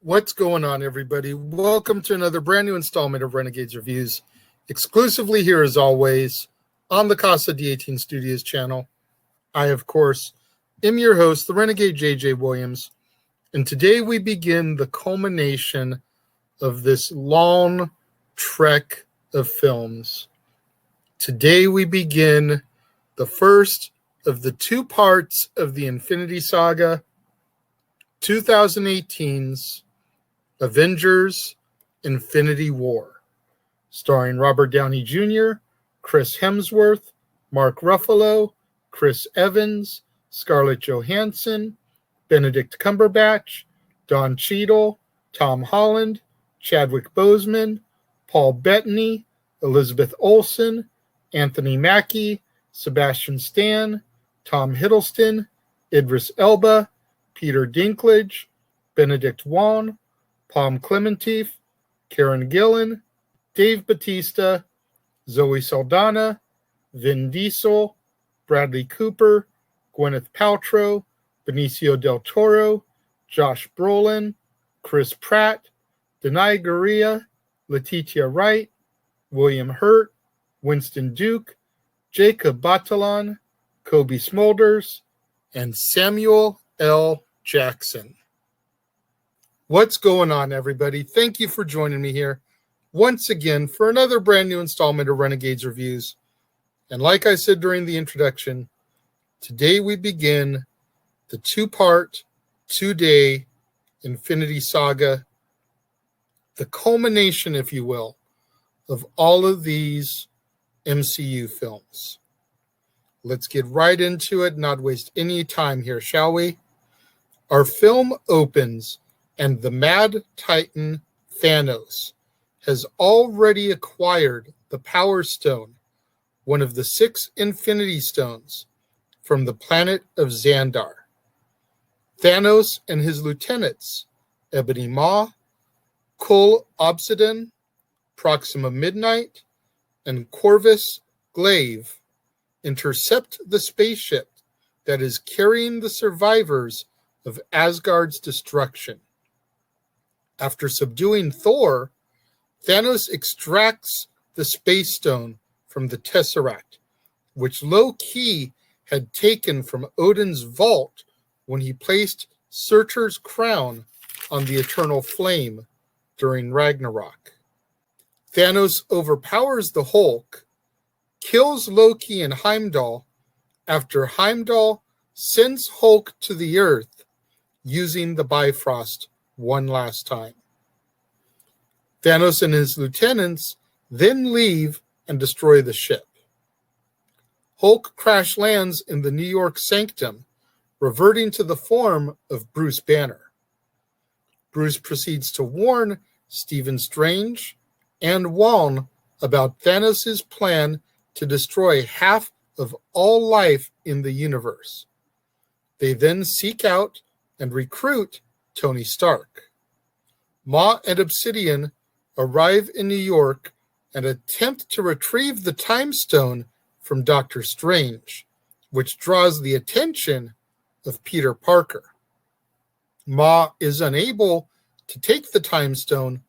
What's going on, everybody? Welcome to another brand new installment of Renegades Reviews, exclusively here as always on the Casa D18 Studios channel. I, of course, am your host, the Renegade JJ Williams, and today we begin the culmination of this long trek of films. Today we begin the first of the two parts of the Infinity Saga, 2018's Avengers Infinity War, starring Robert Downey Jr., Chris Hemsworth, Mark Ruffalo, Chris Evans, Scarlett Johansson, Benedict Cumberbatch, Don Cheadle, Tom Holland, Chadwick Boseman, Paul Bettany, Elizabeth Olsen, Anthony Mackie, Sebastian Stan, Tom Hiddleston, Idris Elba, Peter Dinklage, Benedict Wong, Palm Clementif, Karen Gillan, Dave Bautista, Zoe Saldana, Vin Diesel, Bradley Cooper, Gwyneth Paltrow, Benicio del Toro, Josh Brolin, Chris Pratt, Denai Guerrilla, Letitia Wright, William Hurt, Winston Duke, Jacob Batalon, Kobe Smulders, and Samuel L. Jackson. What's going on, everybody? Thank you for joining me here once again for another brand new installment of Renegades Reviews. And like I said during the introduction, today we begin the two-part, two-day Infinity Saga, the culmination, if you will, of all of these MCU films. Let's get right into it, not waste any time here, shall we? Our film opens, and the Mad Titan Thanos has already acquired the Power Stone, one of the 6 Infinity Stones, from the planet of Xandar. Thanos and his lieutenants, Ebony Maw, Kul Obsidian, Proxima Midnight, and Corvus Glaive, intercept the spaceship that is carrying the survivors of Asgard's destruction. After subduing Thor, Thanos extracts the Space Stone from the Tesseract, which Loki had taken from Odin's vault when he placed Surtur's crown on the Eternal Flame during Ragnarok. Thanos overpowers the Hulk, kills Loki and Heimdall, after Heimdall sends Hulk to the Earth using the Bifrost one last time. Thanos and his lieutenants then leave and destroy the ship. Hulk crash lands in the New York Sanctum, reverting to the form of Bruce Banner. Bruce proceeds to warn Stephen Strange and Wong about Thanos' plan to destroy half of all life in the universe. They then seek out and recruit Tony Stark. Maw and Obsidian arrive in New York and attempt to retrieve the Time Stone from Doctor Strange, which draws the attention of Peter Parker. Maw is unable to take the Time Stone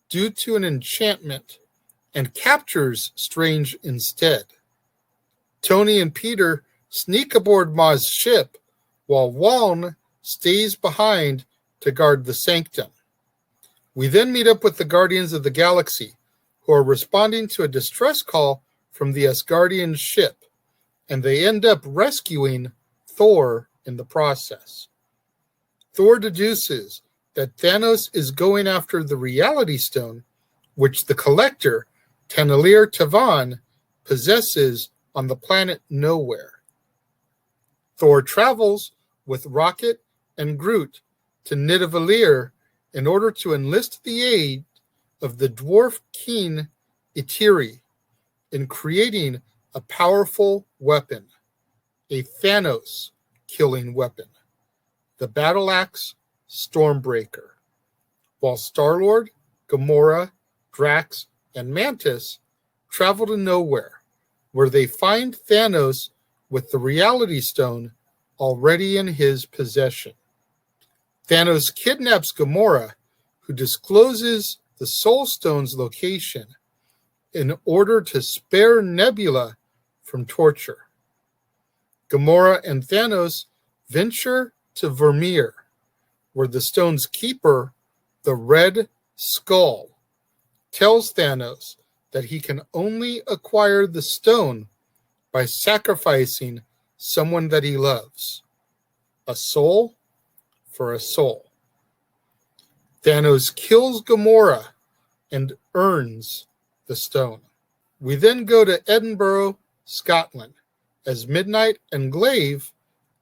due to an enchantment and captures Strange instead. Tony and Peter sneak aboard Maw's ship while Wong stays behind to guard the sanctum. We then meet up with the Guardians of the Galaxy, who are responding to a distress call from the Asgardian ship, and they end up rescuing Thor in the process. Thor deduces that Thanos is going after the Reality Stone, which the Collector, Tanalir Tavan, possesses on the planet Nowhere. Thor travels with Rocket and Groot to Nidavellir in order to enlist the aid of the dwarf king Itiri in creating a powerful weapon, a Thanos-killing weapon, the Battle Axe Stormbreaker, while Star-Lord, Gamora, Drax, and Mantis travel to Nowhere, where they find Thanos with the Reality Stone already in his possession. Thanos kidnaps Gamora who discloses the Soul Stone's location in order to spare Nebula from torture. Gamora and Thanos venture to Vermeer, where the stone's keeper, the Red Skull, tells Thanos that he can only acquire the stone by sacrificing someone that he loves. A soul for a soul. Thanos kills Gamora and earns the stone. We then go to Edinburgh, Scotland, as Midnight and Glaive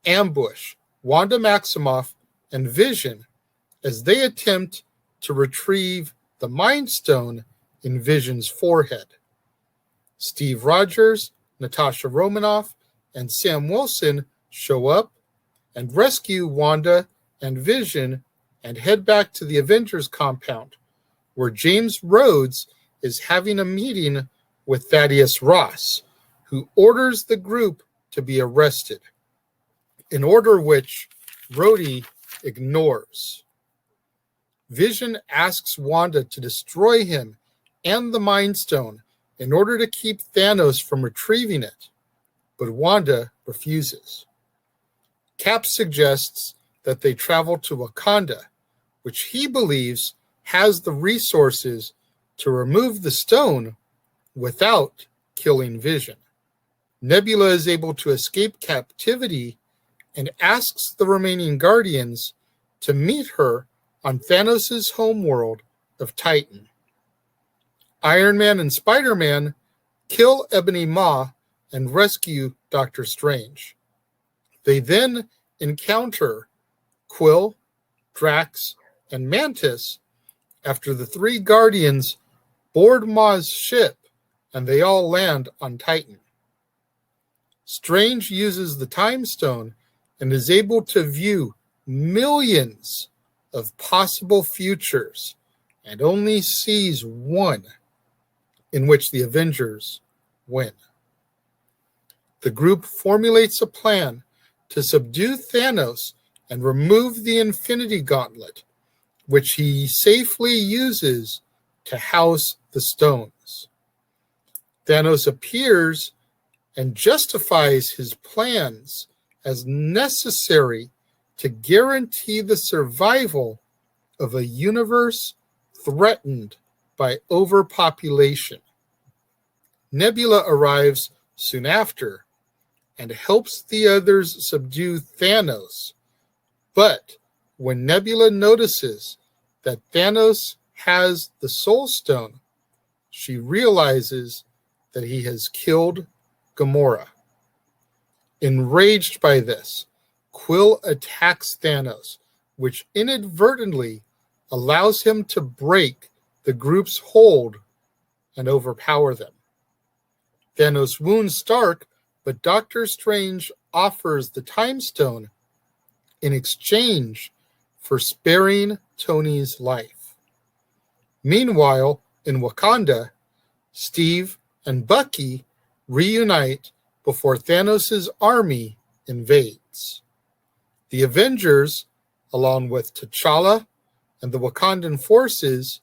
ambush Wanda Maximoff and Vision as they attempt to retrieve the Mind Stone in Vision's forehead. Steve Rogers, Natasha Romanoff, and Sam Wilson show up and rescue Wanda and Vision and head back to the Avengers compound, where James Rhodes is having a meeting with Thaddeus Ross, who orders the group to be arrested, an order which Rhodey ignores. Vision asks Wanda to destroy him and the Mind Stone in order to keep Thanos from retrieving it, but Wanda refuses. Cap suggests that they travel to Wakanda, which he believes has the resources to remove the stone without killing Vision. Nebula is able to escape captivity and asks the remaining Guardians to meet her on Thanos' homeworld of Titan. Iron Man and Spider-Man kill Ebony Maw and rescue Doctor Strange. They then encounter Quill, Drax, and Mantis after the three Guardians board Maw's ship and they all land on Titan. Strange uses the Time Stone and is able to view millions of possible futures and only sees one in which the Avengers win. The group formulates a plan to subdue Thanos and remove the Infinity Gauntlet, which he safely uses to house the stones. Thanos appears and justifies his plans as necessary to guarantee the survival of a universe threatened by overpopulation. Nebula arrives soon after and helps the others subdue Thanos, but when Nebula notices that Thanos has the Soul Stone, she realizes that he has killed Gamora. Enraged by this, Quill attacks Thanos, which inadvertently allows him to break the group's hold and overpower them. Thanos wounds Stark, but Doctor Strange offers the Time Stone in exchange for sparing Tony's life. Meanwhile, in Wakanda, Steve and Bucky reunite before Thanos' army invades. The Avengers, along with T'Challa and the Wakandan forces,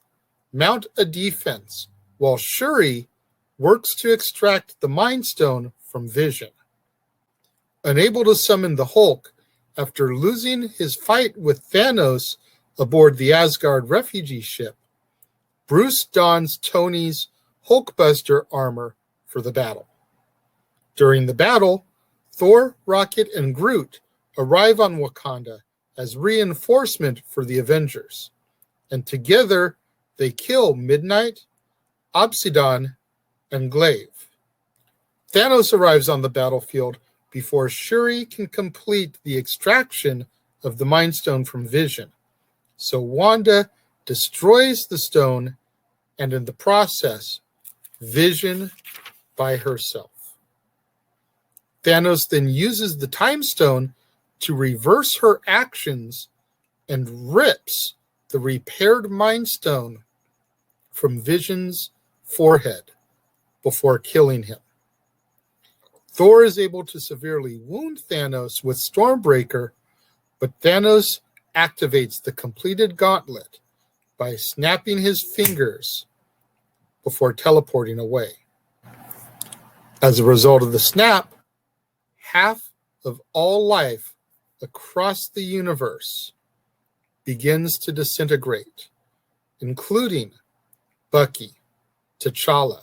mount a defense while Shuri works to extract the Mind Stone from Vision. Unable to summon the Hulk after losing his fight with Thanos aboard the Asgard refugee ship, Bruce dons Tony's Hulkbuster armor for the battle. During the battle, Thor, Rocket, and Groot arrive on Wakanda as reinforcement for the Avengers, and together they kill Midnight, Obsidian, and Glaive. Thanos arrives on the battlefield before Shuri can complete the extraction of the Mind Stone from Vision, so Wanda destroys the stone and in the process, Vision by herself. Thanos then uses the Time Stone to reverse her actions and rips the repaired Mind Stone from Vision's forehead before killing him. Thor is able to severely wound Thanos with Stormbreaker, but Thanos activates the completed gauntlet, by snapping his fingers before teleporting away. As a result of the snap, half of all life across the universe begins to disintegrate, including Bucky, T'Challa,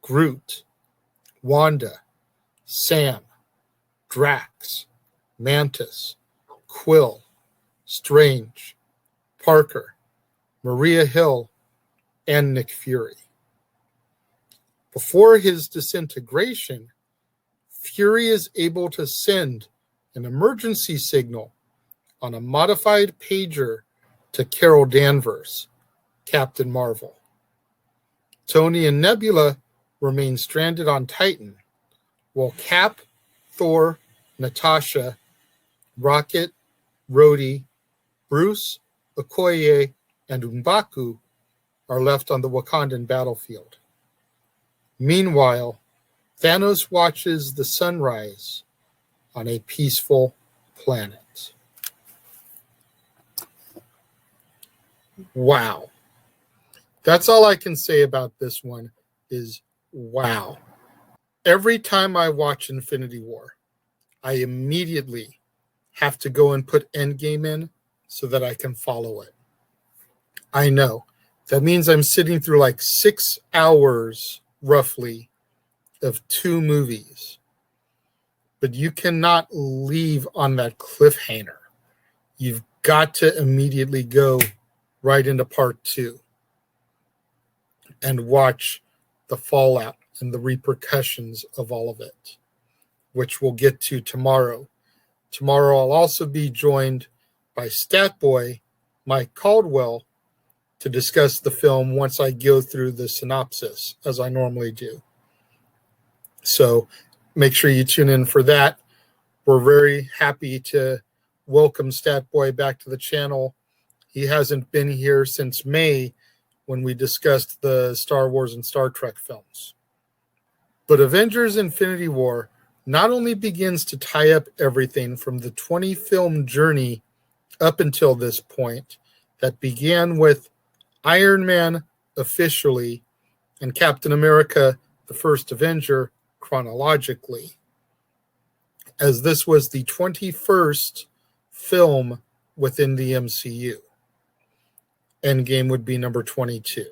Groot, Wanda, Sam, Drax, Mantis, Quill, Strange, Parker, Maria Hill, and Nick Fury. Before his disintegration, Fury is able to send an emergency signal on a modified pager to Carol Danvers, Captain Marvel. Tony and Nebula remain stranded on Titan, while Cap, Thor, Natasha, Rocket, Rhodey, Bruce, Okoye, and M'Baku are left on the Wakandan battlefield. Meanwhile, Thanos watches the sunrise on a peaceful planet. Wow. That's all I can say about this one is wow. Every time I watch Infinity War, I immediately have to go and put Endgame in so that I can follow it. I know. That means I'm sitting through like 6 hours, roughly, of 2 movies. But you cannot leave on that cliffhanger. You've got to immediately go right into part 2 and watch the fallout and the repercussions of all of it, which we'll get to tomorrow. Tomorrow I'll also be joined by Statboy Mike Caldwell to discuss the film once I go through the synopsis, as I normally do. So make sure you tune in for that. We're very happy to welcome Statboy back to the channel. He hasn't been here since May when we discussed the Star Wars and Star Trek films. But Avengers Infinity War not only begins to tie up everything from the 20-film journey up until this point that began with Iron Man officially and Captain America, the First Avenger, chronologically, as this was the 21st film within the MCU. Endgame would be number 22.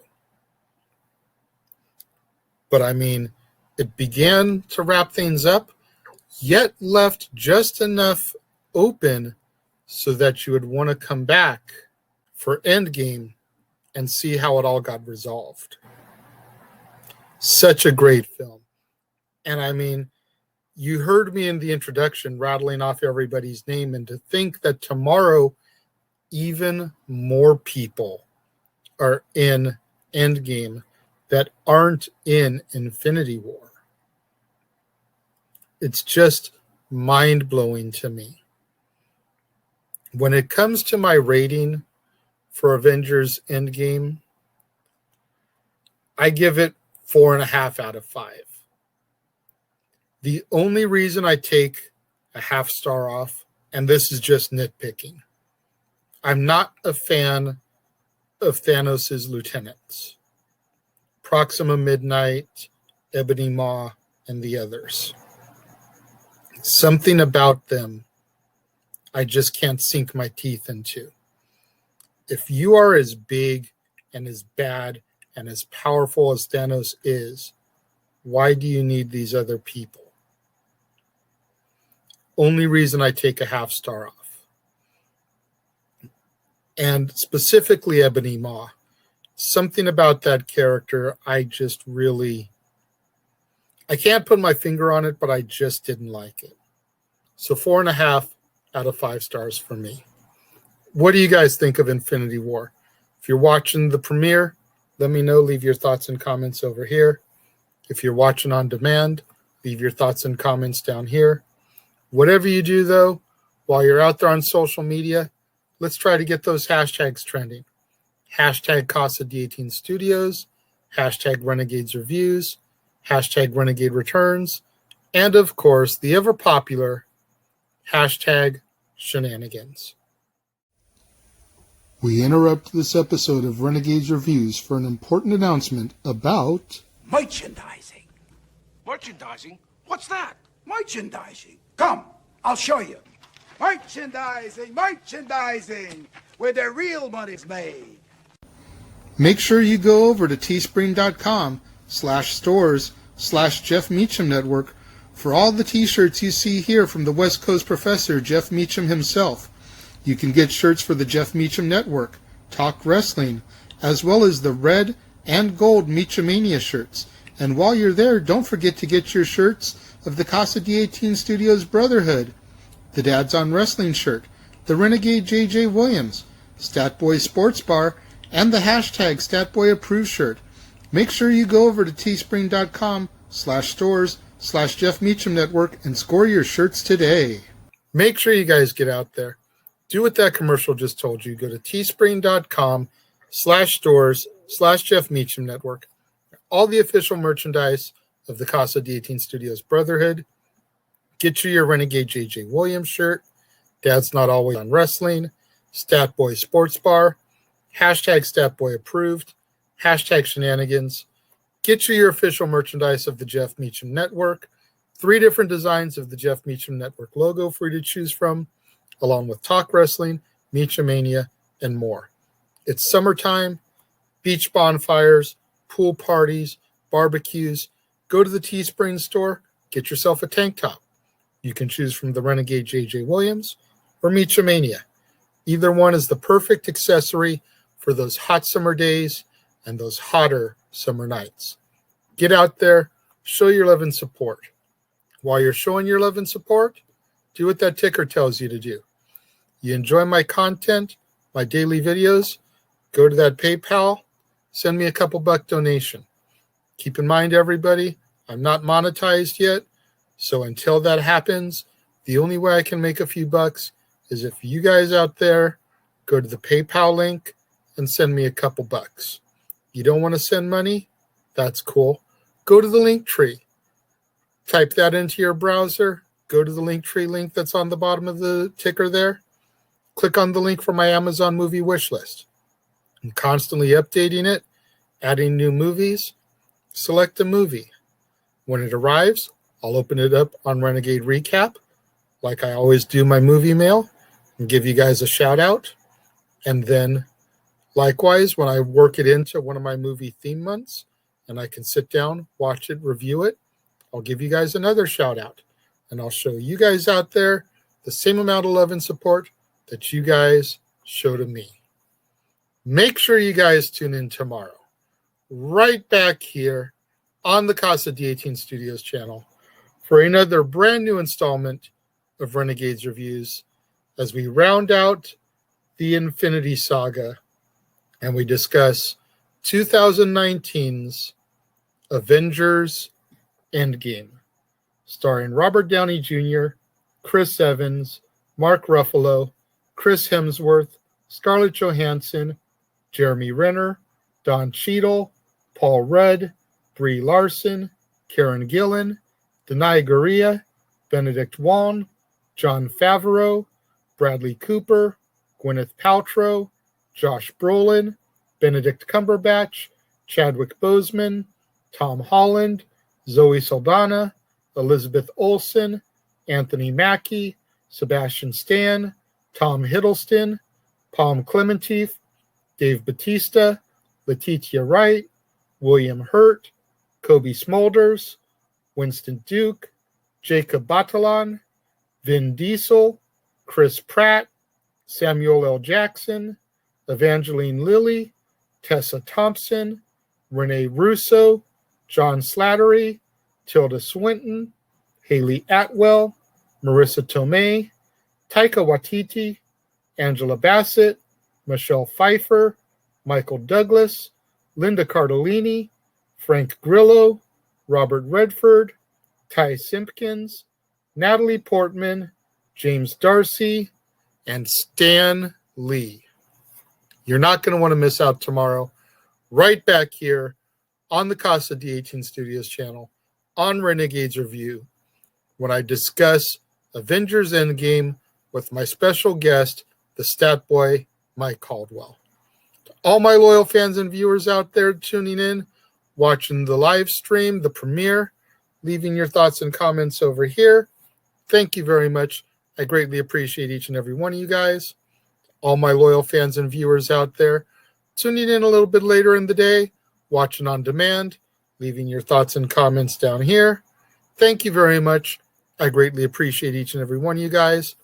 But I mean, it began to wrap things up, yet left just enough open so that you would want to come back for Endgame and see how it all got resolved. Such a great film. And I mean, you heard me in the introduction rattling off everybody's name, and to think that tomorrow even more people are in Endgame that aren't in Infinity War. It's just mind-blowing to me. When it comes to my rating for Avengers Endgame, I give it 4.5 out of 5. The only reason I take a half star off, and this is just nitpicking, I'm not a fan of Thanos' lieutenants, Proxima Midnight, Ebony Maw, and the others. Something about them I just can't sink my teeth into. If you are as big and as bad and as powerful as Thanos is, why do you need these other people? Only reason I take a half star off. And specifically Ebony Maw. Something about that character I just really... I can't put my finger on it, but I just didn't like it. So 4.5 out of 5 stars for me. What do you guys think of Infinity War? If you're watching the premiere, let me know. Leave your thoughts and comments over here. If you're watching on demand, leave your thoughts and comments down here. Whatever you do, though, while you're out there on social media, let's try to get those hashtags trending. Hashtag Casa D18 Studios, hashtag Renegades Reviews, hashtag Renegade Returns, and of course, the ever popular hashtag Shenanigans. We interrupt this episode of Renegades Reviews for an important announcement about merchandising. Merchandising? What's that? Merchandising. Come, I'll show you. Merchandising, where the real money's made. Make sure you go over to teespring.com/stores/Jeff Meacham Network for all the t-shirts you see here from the West Coast professor, Jeff Meacham himself. You can get shirts for the Jeff Meacham Network, Talk Wrestling, as well as the red and gold Meachamania shirts. And while you're there, don't forget to get your shirts of the Casa D18 Studios Brotherhood, the Dads on Wrestling shirt, the Renegade JJ Williams, Statboy Sports Bar, and the hashtag StatBoyApproved shirt. Make sure you go over to teespring.com/stores/Jeff Meacham Network and score your shirts today. Make sure you guys get out there. Do what that commercial just told you. Go to teespring.com/stores/Jeff Meacham Network. All the official merchandise of the Casa D18 Studios Brotherhood. Get you your Renegade JJ Williams shirt, Dad's Not Always on Wrestling, Statboy Sports Bar, hashtag StatBoyApproved, hashtag Shenanigans. Get you your official merchandise of the Jeff Meacham Network. 3 different designs of the Jeff Meacham Network logo for you to choose from, along with Talk Wrestling, Meachamania, and more. It's summertime, beach bonfires, pool parties, barbecues. Go to the Teespring store, get yourself a tank top. You can choose from the Renegade JJ Williams or Meachamania. Either one is the perfect accessory for those hot summer days and those hotter summer nights. Get out there, show your love and support. While you're showing your love and support, do what that ticker tells you to do. You enjoy my content, my daily videos, go to that PayPal, send me a couple buck donation. Keep in mind, everybody, I'm not monetized yet, so until that happens, the only way I can make a few bucks is if you guys out there go to the PayPal link and send me a couple bucks. You don't want to send money? That's cool. Go to the link tree. Type that into your browser. Go to the link tree link that's on the bottom of the ticker there. Click on the link for my Amazon movie wish list. I'm constantly updating it, adding new movies. Select a movie. When it arrives, I'll open it up on Renegade Recap, like I always do my movie mail, and give you guys a shout out. And then likewise, when I work it into one of my movie theme months and I can sit down, watch it, review it, I'll give you guys another shout out. And I'll show you guys out there the same amount of love and support that you guys show to me. Make sure you guys tune in tomorrow, right back here on the Casa D18 Studios channel for another brand new installment of Renegades Reviews as we round out the Infinity Saga and we discuss 2019's Avengers Endgame, starring Robert Downey Jr., Chris Evans, Mark Ruffalo, Chris Hemsworth, Scarlett Johansson, Jeremy Renner, Don Cheadle, Paul Rudd, Brie Larson, Karen Gillan, Denai Gurria, Benedict Wong, Jon Favreau, Bradley Cooper, Gwyneth Paltrow, Josh Brolin, Benedict Cumberbatch, Chadwick Boseman, Tom Holland, Zoe Saldana, Elizabeth Olsen, Anthony Mackie, Sebastian Stan, Tom Hiddleston, Palm Clementif, Dave Bautista, Letitia Wright, William Hurt, Kobe Smulders, Winston Duke, Jacob Batalon, Vin Diesel, Chris Pratt, Samuel L. Jackson, Evangeline Lilly, Tessa Thompson, Renee Russo, John Slattery, Tilda Swinton, Haley Atwell, Marissa Tomei, Taika Waititi, Angela Bassett, Michelle Pfeiffer, Michael Douglas, Linda Cardellini, Frank Grillo, Robert Redford, Ty Simpkins, Natalie Portman, James Darcy, and Stan Lee. You're not going to want to miss out tomorrow, right back here on the Casa D18 Studios channel, on Renegades Review, when I discuss Avengers Endgame with my special guest, the Stat Boy, Mike Caldwell. All my loyal fans and viewers out there tuning in, watching the live stream, the premiere, leaving your thoughts and comments over here. Thank you very much. I greatly appreciate each and every one of you guys. All my loyal fans and viewers out there, tuning in a little bit later in the day, watching on demand, leaving your thoughts and comments down here. Thank you very much. I greatly appreciate each and every one of you guys.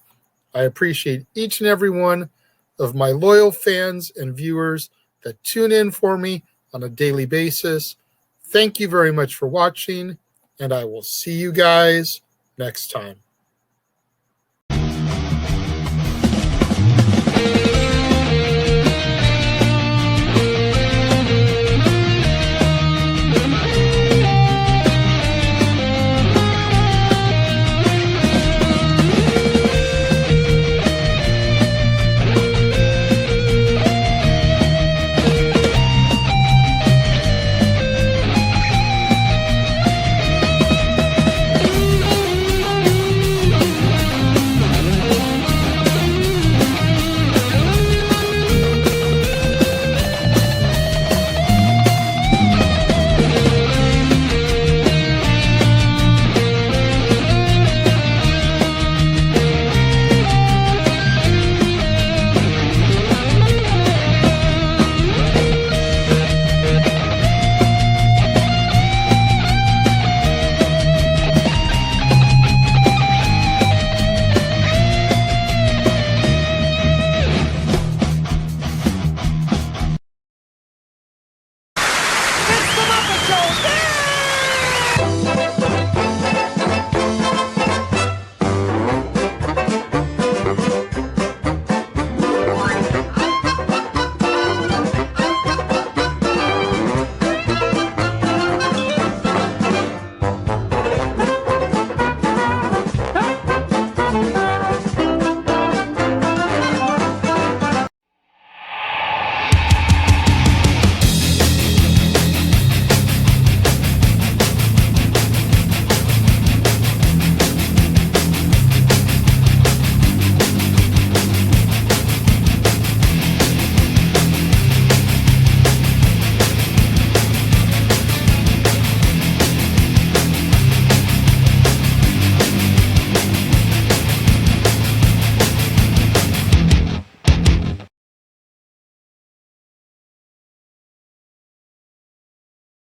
I appreciate each and every one of my loyal fans and viewers that tune in for me on a daily basis. Thank you very much for watching, and I will see you guys next time.